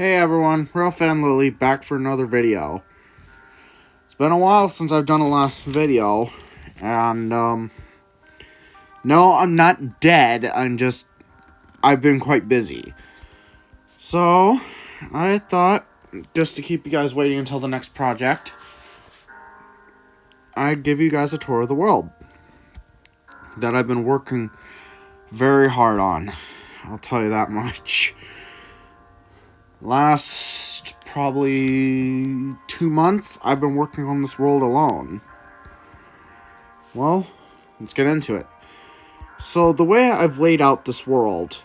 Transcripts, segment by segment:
Hey everyone, Real Fan Lily back for another video. It's been a while since I've done a last video, and no, I'm not dead, I've been quite busy. So, I thought, just to keep you guys waiting until the next project, I'd give you guys a tour of the world that I've been working very hard on. I'll tell you that much. Last probably 2 months, I've been working on this world alone. Well, let's get into it. So the way I've laid out this world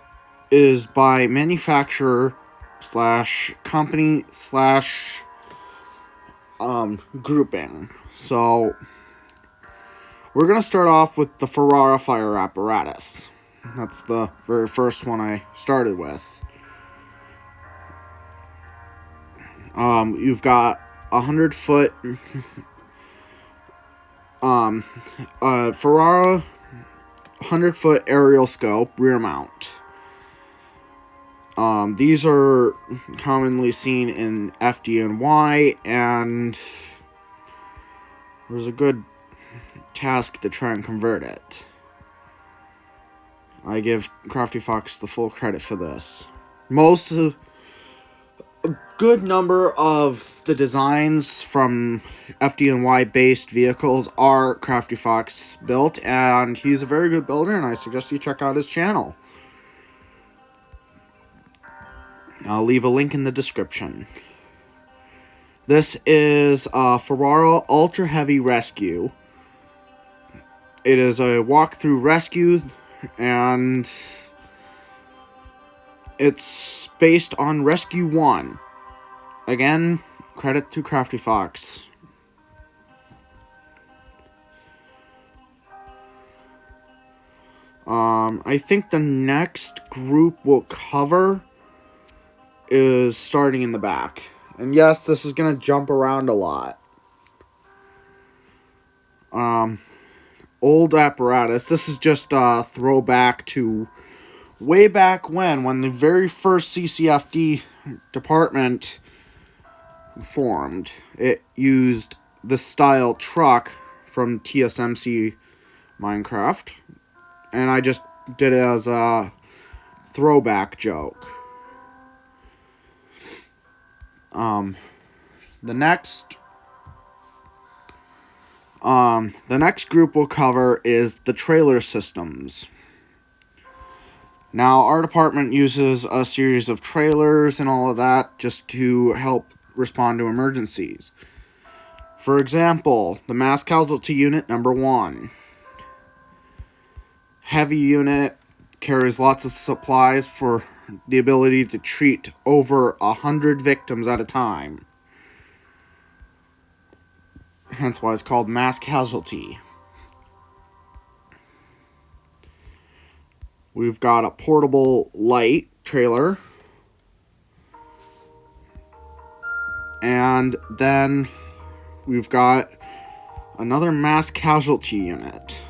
is by manufacturer slash company slash grouping. So we're going to start off with the Ferrara fire apparatus. That's the very first one I started with. You've got 100-foot Ferrara 100-foot aerial scope rear mount. These are commonly seen in FDNY, and there's a good task to try and convert it. I give Crafty Fox the full credit for this. A good number of the designs from FDNY based vehicles are Crafty Fox built, and he's a very good builder, and I suggest you check out his channel. I'll leave a link in the description. This is a Ferrara Ultra Heavy Rescue. It is a walkthrough rescue, and it's based on Rescue 1. Again, credit to Crafty Fox. I think the next group we'll cover is starting in the back. And yes, this is going to jump around a lot. Old apparatus. This is just a throwback to way back when the very first CCFD department formed. It used the style truck from TSMC Minecraft, and I just did it as a throwback joke. The next group we'll cover is the trailer systems. Now, our department uses a series of trailers and all of that just to help respond to emergencies. For example, the mass casualty unit number 1. Heavy unit carries lots of supplies for the ability to treat over 100 victims at a time. Hence why it's called mass casualty. We've got a portable light trailer. And then we've got another mass casualty unit.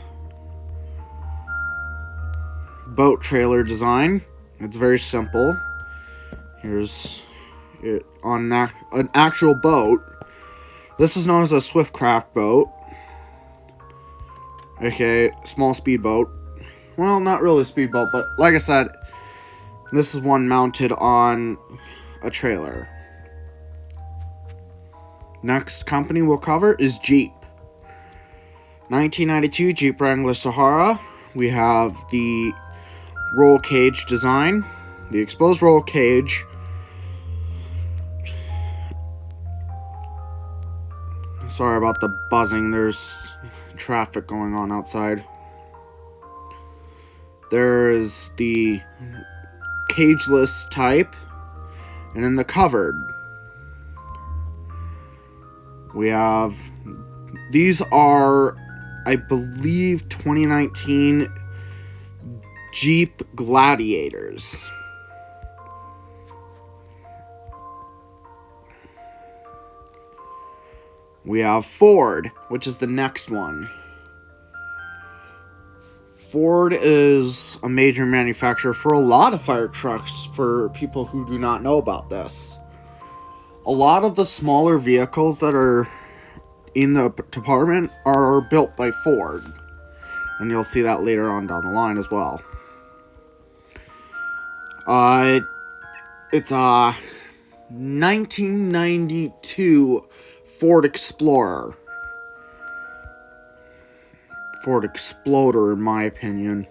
Boat trailer design. It's very simple. Here's it on an actual boat. This is known as a Swiftcraft boat. Okay, small speedboat. Well, not really a speedboat, but like I said, this is one mounted on a trailer. Next company we'll cover is Jeep. 1992 Jeep Wrangler Sahara. We have the roll cage design. The exposed roll cage. Sorry about the buzzing. There's traffic going on outside. There's the cageless type, and then the covered. We have, these are, I believe, 2019 Jeep Gladiators. We have Ford, which is the next one. Ford is a major manufacturer for a lot of fire trucks, for people who do not know about this. A lot of the smaller vehicles that are in the department are built by Ford. And you'll see that later on down the line as well. It's a 1992 Ford Explorer. Ford Exploder, in my opinion.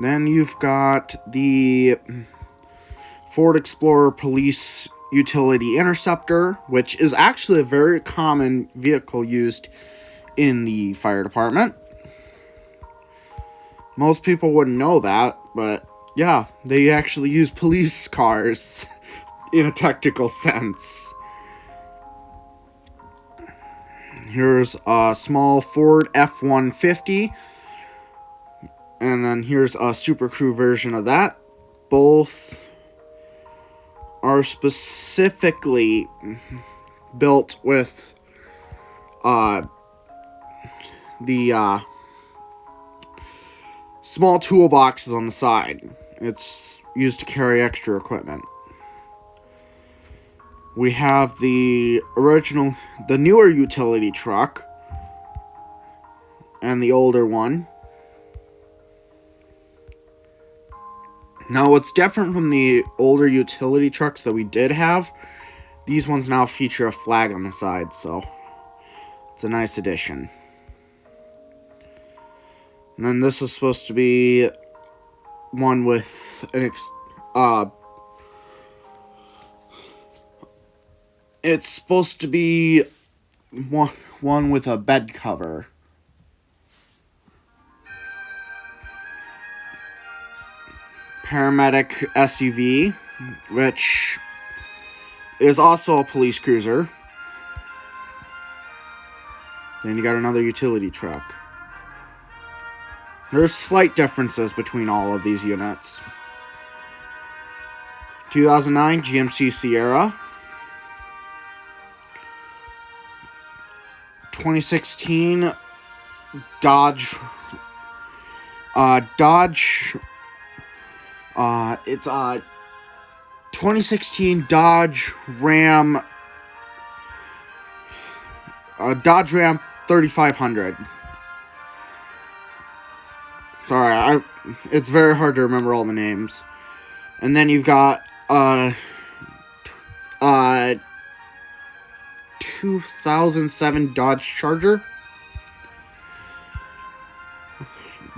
Then you've got the Ford Explorer Police Utility Interceptor, which is actually a very common vehicle used in the fire department. Most people wouldn't know that, but yeah, they actually use police cars in a technical sense. Here's a small Ford F-150, and then here's a Super Crew version of that. Both are specifically built with the small toolboxes on the side. It's used to carry extra equipment. We have the newer utility truck, and the older one. Now, what's different from the older utility trucks that we did have, these ones now feature a flag on the side, so it's a nice addition. And then this is supposed to be one with it's supposed to be one with a bed cover. Paramedic SUV, which is also a police cruiser. Then you got another utility truck. There's slight differences between all of these units. 2009 GMC Sierra. 2016 Dodge. It's a 2016 Dodge Ram. Dodge Ram 3500. Sorry, it's very hard to remember all the names. And then you've got 2007 Dodge Charger.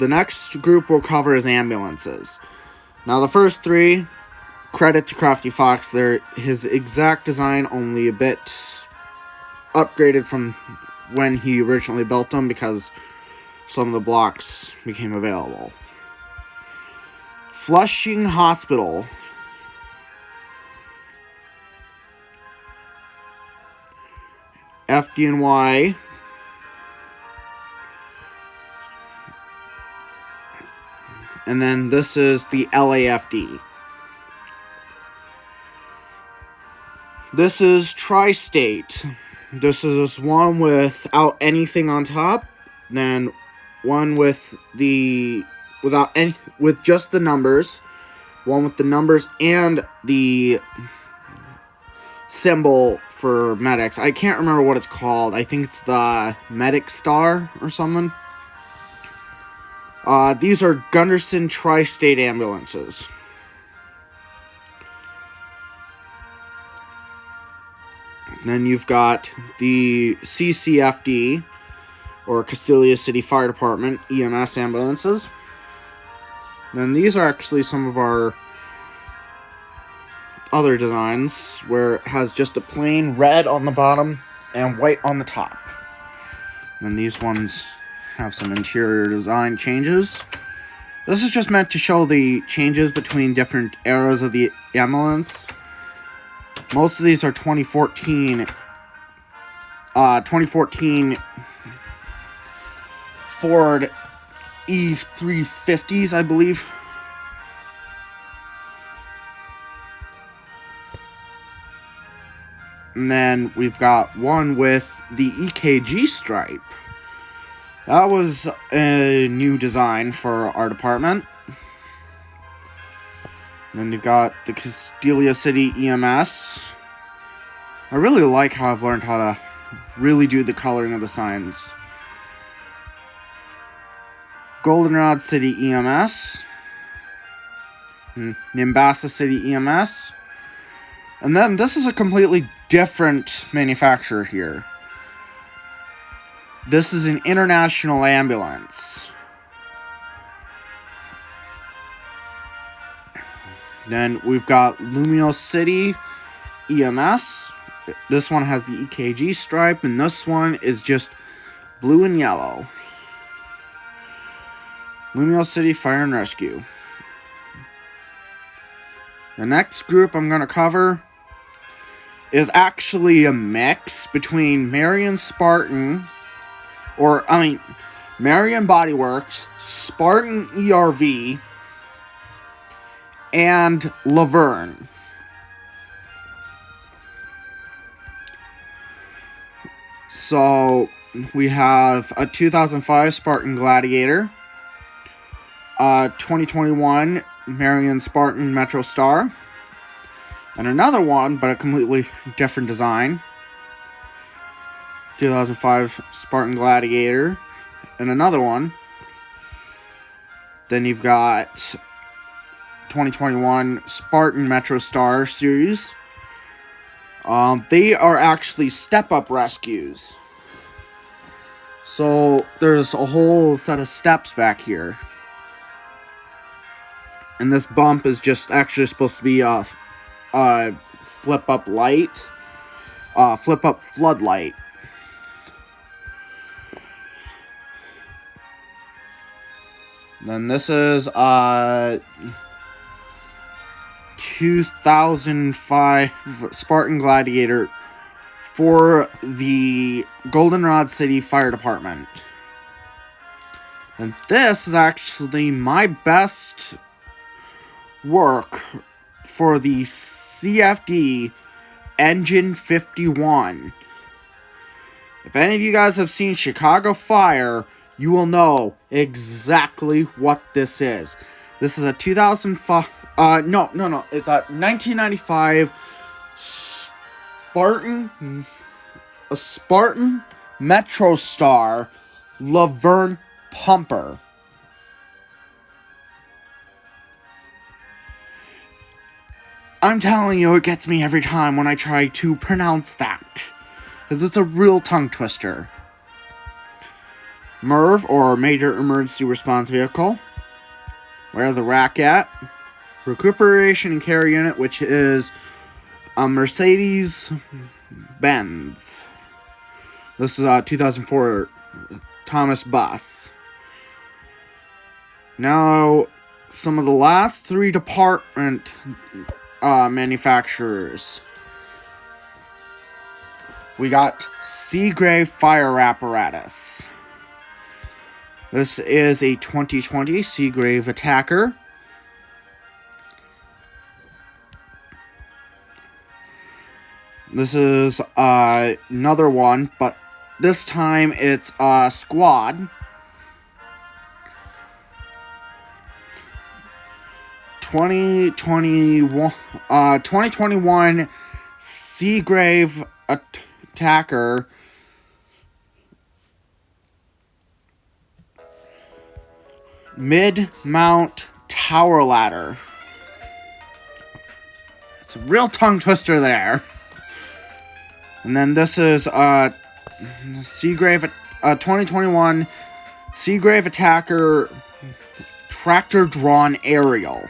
The next group we'll cover is ambulances. Now, the first three, credit to Crafty Fox. They're his exact design, only a bit upgraded from when he originally built them because some of the blocks became available. Flushing Hospital. FDNY. And then this is the LAFD. This is Tri-State. This is one without anything on top. Then one with just the numbers. One with the numbers and the symbol for medics. I can't remember what it's called. I think it's the Medic Star or something. These are Gunderson Tri-State ambulances. And then you've got the CCFD, or Castalia City Fire Department, EMS ambulances. And these are actually some of our other designs, where it has just a plain red on the bottom and white on the top. And these ones have some interior design changes. This is just meant to show the changes between different eras of the ambulance. Most of these are 2014 Ford E350s, I believe. And then we've got one with the EKG stripe. That was a new design for our department. And then you've got the Castelia City EMS. I really like how I've learned how to really do the coloring of the signs. Goldenrod City EMS. Nimbasa City EMS. And then this is a completely different manufacturer here. This is an international ambulance. Then we've got Lumio City EMS. This one has the EKG stripe, and this one is just blue and yellow. Lumio City Fire and Rescue. The next group I'm going to cover is actually a mix between Marion Spartan, Marion Body Works, Spartan ERV, and Laverne. So we have a 2005 Spartan Gladiator, 2021 Marion Spartan Metro Star, and another one, but a completely different design, 2005 Spartan Gladiator, and another one. Then you've got 2021 Spartan Metro Star series. They are actually step-up rescues. So there's a whole set of steps back here. And this bump is just actually supposed to be a flip-up light. Flip-up floodlight. Then this is 2005 Spartan Gladiator for the Goldenrod City Fire Department. And this is actually my best work for the CFD Engine 51. If any of you guys have seen Chicago Fire, you will know exactly what this is. This is a 2005... It's a 1995 Spartan Metro Star Laverne pumper. I'm telling you, it gets me every time when I try to pronounce that, because it's a real tongue twister. MERV, or Major Emergency Response Vehicle. Where the rack at? Recuperation and Care Unit, which is a Mercedes-Benz. This is a 2004 Thomas bus. Now, some of the last three department manufacturers. We got Seagrave Fire Apparatus. This is a 2020 Seagrave Attacker. This is another one, but this time it's a squad. 2021 Seagrave Attacker. Mid-mount tower ladder. It's a real tongue twister there. And then this is Seagrave 2021 Seagrave Attacker tractor drawn aerial.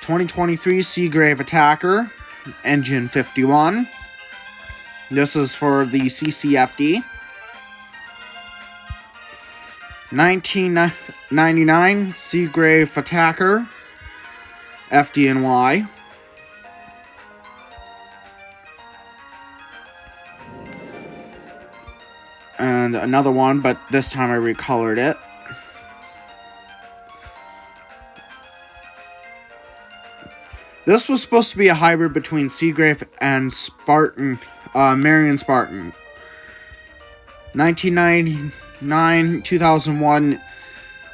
2023 Seagrave Attacker Engine 51. This is for the CCFD. 1999 Seagrave Attacker FDNY. And another one, but this time I recolored it. This was supposed to be a hybrid between Seagrave and Spartan, Marion Spartan. 1999, 2001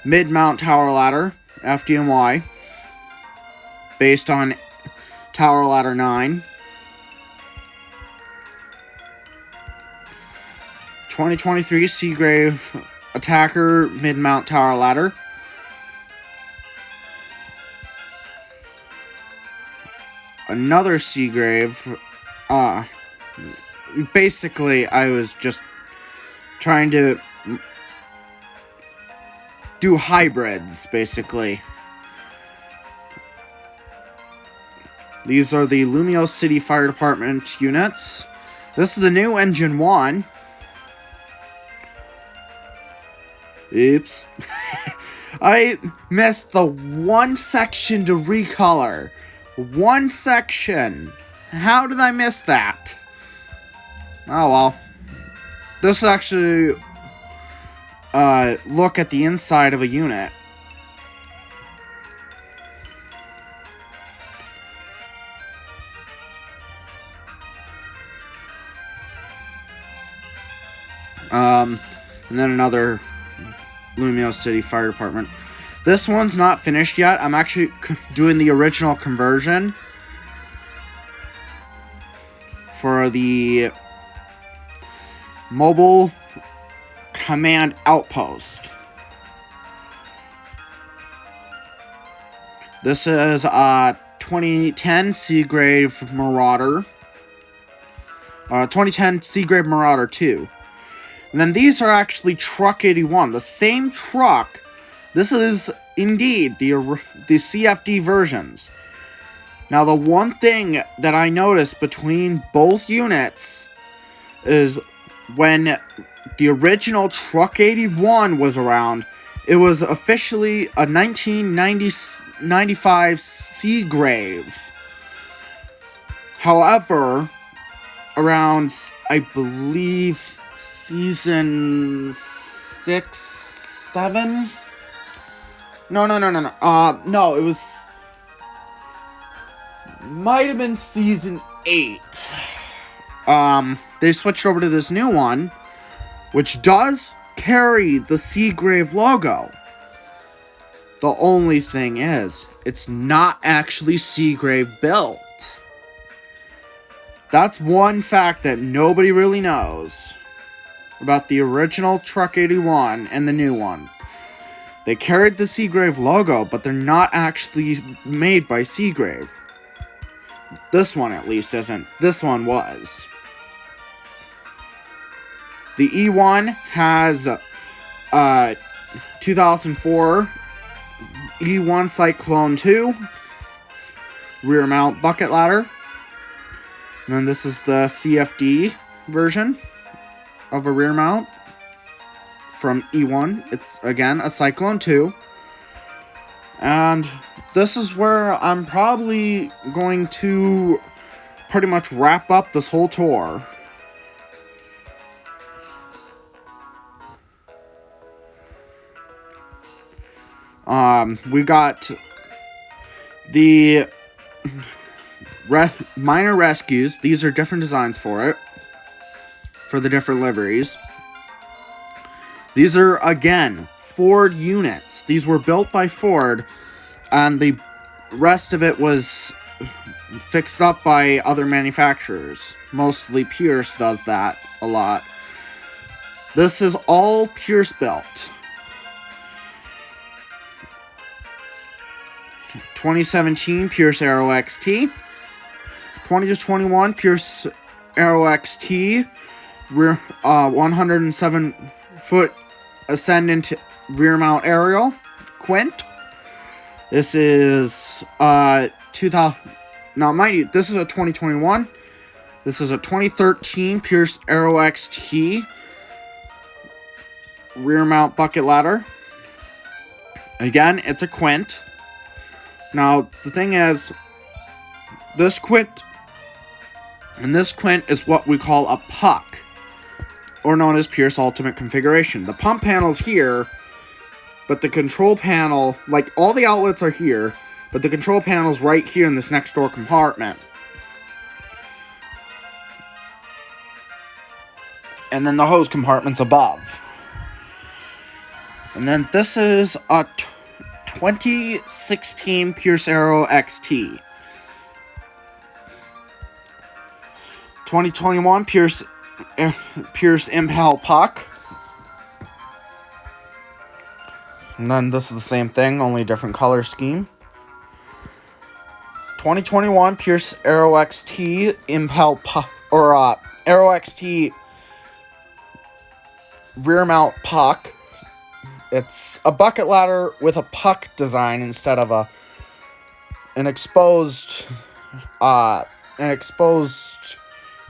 mid-mount tower ladder, FDNY, based on Tower Ladder 9. 2023 Seagrave Attacker mid-mount tower ladder. Another Seagrave. Basically, I was just trying to do hybrids, basically. These are the Lumio City Fire Department units. This is the new Engine 1. Oops. I missed the one section to recolor. One section. How did I miss that? Oh well. This is actually look at the inside of a unit. And then another Lumio City Fire Department. This one's not finished yet. I'm actually doing the original conversion for the mobile command outpost. This is a 2010 Seagrave Marauder. 2010 Seagrave Marauder 2. And then these are actually Truck 81, the same truck. This is indeed the CFD versions. Now, the one thing that I noticed between both units is when the original Truck 81 was around, it was officially a 1995 Seagrave. However, around, I believe, season 6, 7? No, it was... might have been season 8. They switched over to this new one, which does carry the Seagrave logo. The only thing is, it's not actually Seagrave built. That's one fact that nobody really knows about the original Truck 81 and the new one. They carried the Seagrave logo, but they're not actually made by Seagrave. This one, at least, isn't. This one was. The E1 has 2004 E1 Cyclone 2 rear mount bucket ladder. And then this is the CFD version of a rear mount from E1. It's, again, a Cyclone 2. And this is where I'm probably going to pretty much wrap up this whole tour. We got the minor rescues. These are different designs for it, for the different liveries. These are, again, Ford units. These were built by Ford, and the rest of it was fixed up by other manufacturers. Mostly Pierce does that a lot. This is all Pierce built. 2017 Pierce Aero XT. 2021 Pierce Aero XT. Rear 107-foot Ascendant rear mount aerial Quint. This is 2000. Now, mind you, this is a 2021. This is a 2013 Pierce Aero XT rear mount bucket ladder. Again, it's a Quint. Now, the thing is, this Quint and this Quint is what we call a puck, or known as Pierce Ultimate Configuration. The pump panel's here, but the control panel, like, all the outlets are here, but the control panel's right here in this next door compartment. And then the hose compartment's above. And then this is a 2016 Pierce Arrow XT. 2021 Pierce Impel Puck. And then this is the same thing, only different color scheme. 2021 Pierce Arrow XT Impel Puck, or Arrow XT rear mount puck. It's a bucket ladder with a puck design instead of an exposed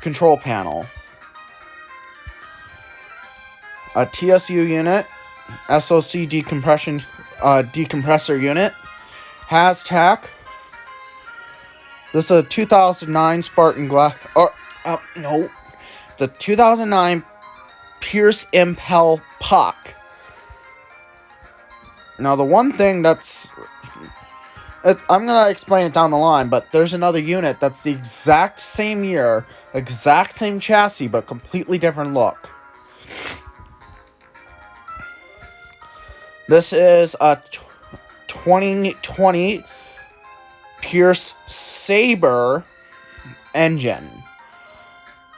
control panel. A TSU unit, SOC decompressor unit, HazTac. This is a 2009 Spartan it's a 2009 Pierce Impel Puck. Now, the one thing I'm going to explain it down the line, but there's another unit that's the exact same year, exact same chassis, but completely different look. This is a 2020 Pierce Sabre engine.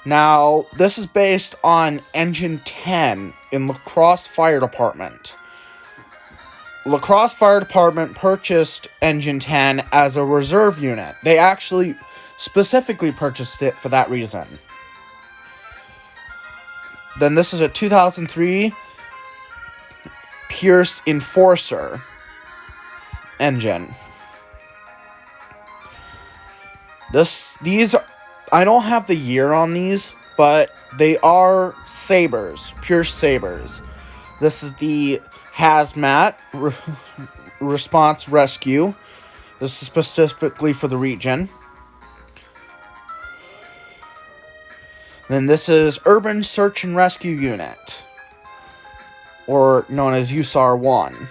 Now, this is based on Engine 10 in La Crosse Fire Department. La Crosse Fire Department purchased Engine 10 as a reserve unit. They actually specifically purchased it for that reason. Then this is a 2003 Pierce Enforcer engine. I don't have the year on these, but they are Sabres, Pierce Sabres. This is the Hazmat Response Rescue. This is specifically for the region. Then this is Urban Search and Rescue Unit, or known as USAR 1.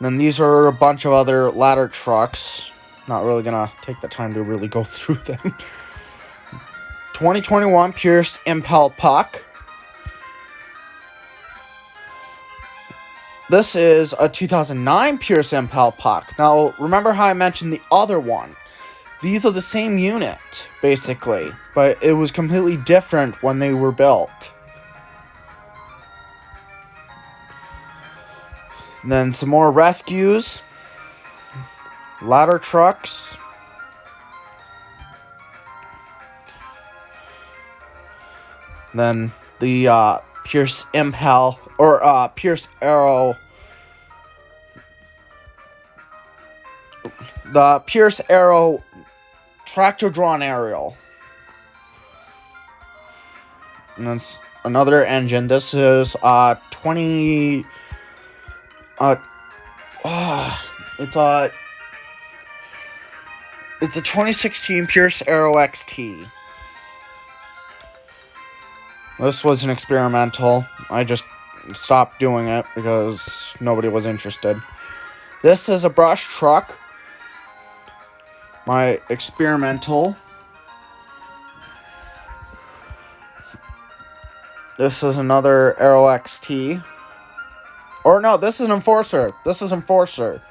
Then these are a bunch of other ladder trucks. Not really gonna take the time to really go through them. 2021 Pierce Impel Puck. This is a 2009 Pierce Impel Puck. Now, remember how I mentioned the other one? These are the same unit, basically, but it was completely different when they were built. Then some more rescues. Ladder trucks. Then the Pierce Impel, or Pierce Arrow. The Pierce Arrow tractor-drawn aerial. And then another engine. This is 20... It's a 2016 Pierce Arrow XT. This was an experimental. I just stopped doing it because nobody was interested. This is a brush truck. My experimental. This is another Arrow XT. Or no, this is an Enforcer. This is Enforcer.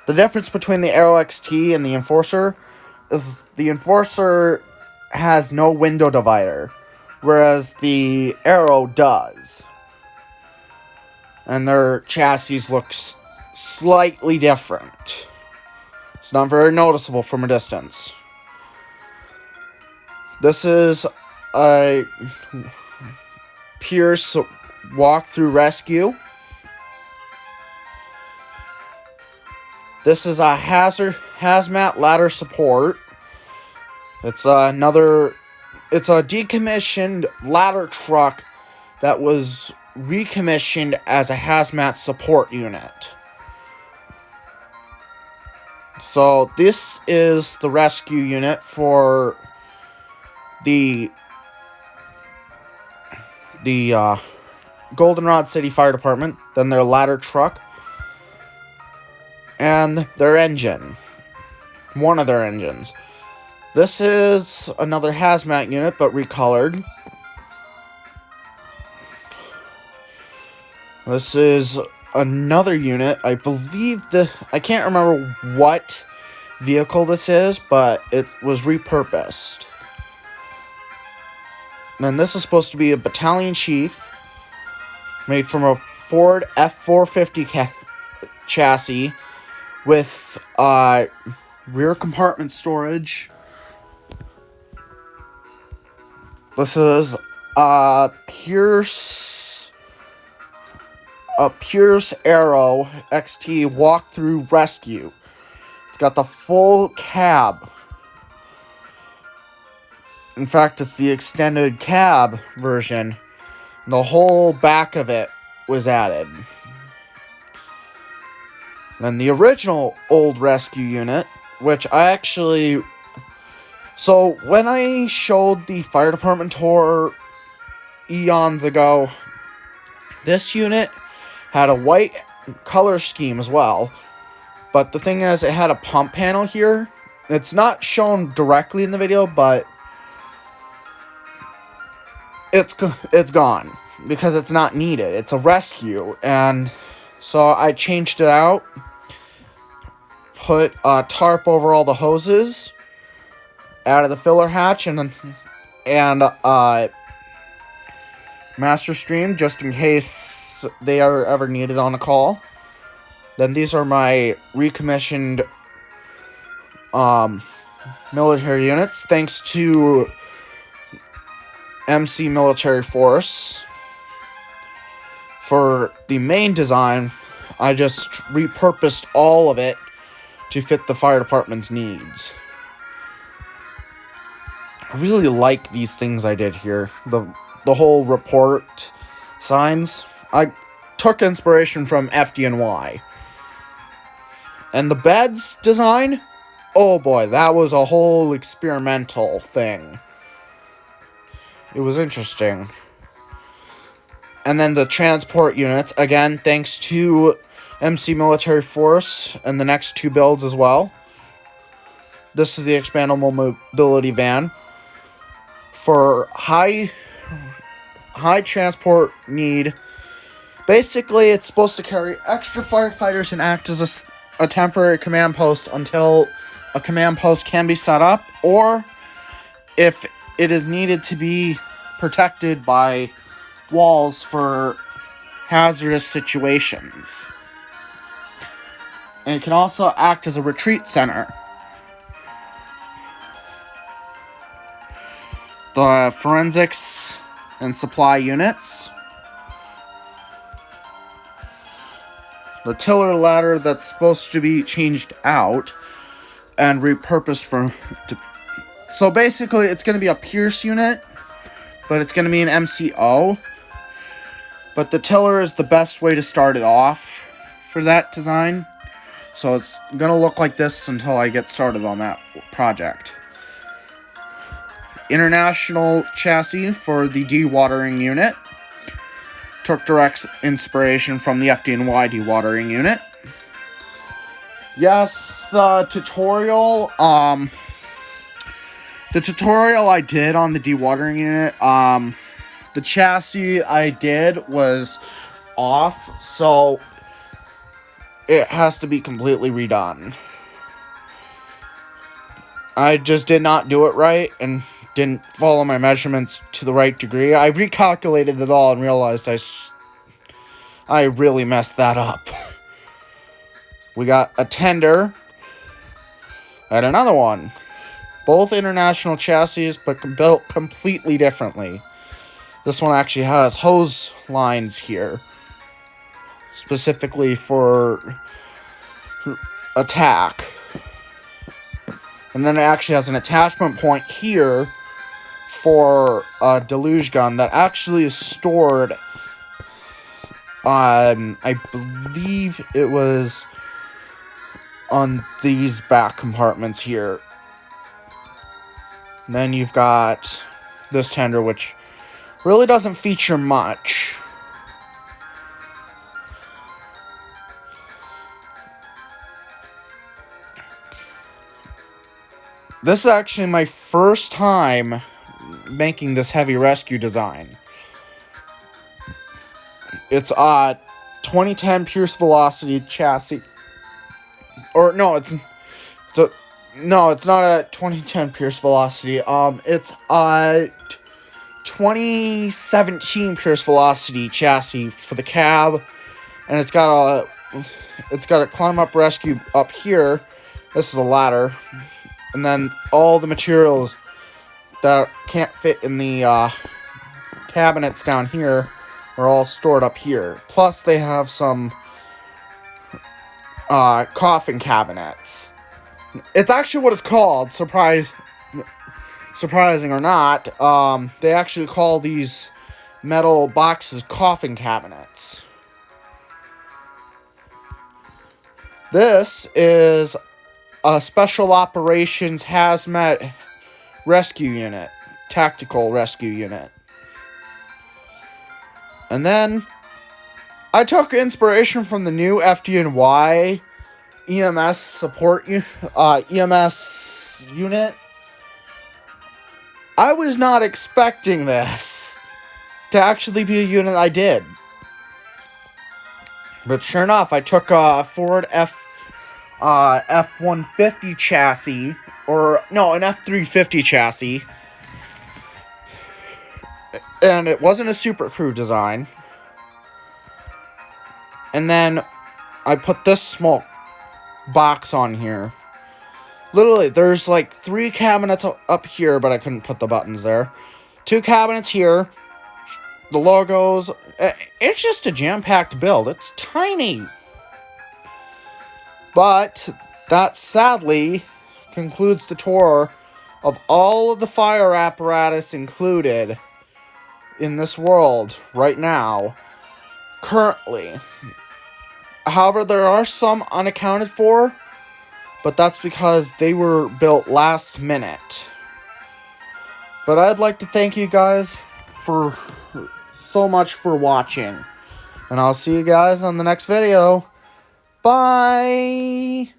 The difference between the Arrow XT and the Enforcer is the Enforcer has no window divider, whereas the Arrow does. And their chassis looks slightly different. It's not very noticeable from a distance. This is a Pierce walk-through rescue. This is a hazmat ladder support. It's a decommissioned ladder truck that was recommissioned as a hazmat support unit. So this is the rescue unit for the Goldenrod City Fire Department. Then their ladder truck. and their engine. One of their engines. This is another hazmat unit, but recolored. This is another unit. I believe I can't remember what vehicle this is, but it was repurposed. And then this is supposed to be a battalion chief, made from a Ford F450 chassis with rear compartment storage. This is a Pierce Arrow XT walkthrough rescue. It's got the full cab. In fact, it's the extended cab version. The whole back of it was added. Then the original old rescue unit, which I actually... So, when I showed the fire department tour eons ago, this unit had a white color scheme as well. But the thing is, it had a pump panel here. It's not shown directly in the video, but it's gone because it's not needed. It's a rescue, and so I changed it out. Put a tarp over all the hoses, added the filler hatch, and master stream just in case they are ever needed on a call. Then these are my recommissioned military units, thanks to MC Military Force. For the main design, I just repurposed all of it to fit the fire department's needs. I really like these things I did here. The whole report signs. I took inspiration from FDNY. And the beds design, oh boy, that was a whole experimental thing. It was interesting. And then the transport units, again, thanks to MC Military Force and the next two builds as well. This is the expandable mobility van. For high transport need, basically it's supposed to carry extra firefighters and act as a temporary command post until a command post can be set up, or if it is needed to be protected by walls for hazardous situations. And it can also act as a retreat center. The forensics and supply units. The tiller ladder that's supposed to be changed out and repurposed so basically it's going to be a Pierce unit, but it's going to be an MCO. But the tiller is the best way to start it off for that design. So it's going to look like this until I get started on that project. International chassis for the dewatering unit. Took direct inspiration from the FDNY dewatering unit. Yes, the tutorial I did on the dewatering unit, the chassis I did was off, so it has to be completely redone. I just did not do it right and didn't follow my measurements to the right degree. I recalculated it all and realized I really messed that up. We got a tender and another one. Both international chassis, but built completely differently. This one actually has hose lines here, specifically for attack. And then it actually has an attachment point here for a deluge gun that actually is stored on, I believe it was on these back compartments here. And then you've got this tender, which really doesn't feature much. This is actually my first time making this heavy rescue design. It's a 2010 Pierce Velocity chassis. Or no, it's not a 2010 Pierce Velocity. It's a 2017 Pierce Velocity chassis for the cab, and it's got a climb up rescue up here. This is a ladder, and then all the materials that can't fit in the cabinets down here are all stored up here. Plus, they have some coffin cabinets. It's actually what it's called. Surprising or not, they actually call these metal boxes coffin cabinets. This is a special operations hazmat rescue unit, tactical rescue unit. And then I took inspiration from the new FDNY EMS support EMS unit. I was not expecting this to actually be a unit I did. But sure enough, I took a Ford F-150 chassis, or no, an F-350 chassis, and it wasn't a Super Crew design. And then I put this small box on here. Literally, there's like 3 cabinets up here, but I couldn't put the buttons there. 2 cabinets here. The logos. It's just a jam-packed build. It's tiny. But that sadly concludes the tour of all of the fire apparatus included in this world right now, currently. However, there are some unaccounted for, but that's because they were built last minute. But I'd like to thank you guys for so much for watching. And I'll see you guys on the next video. Bye!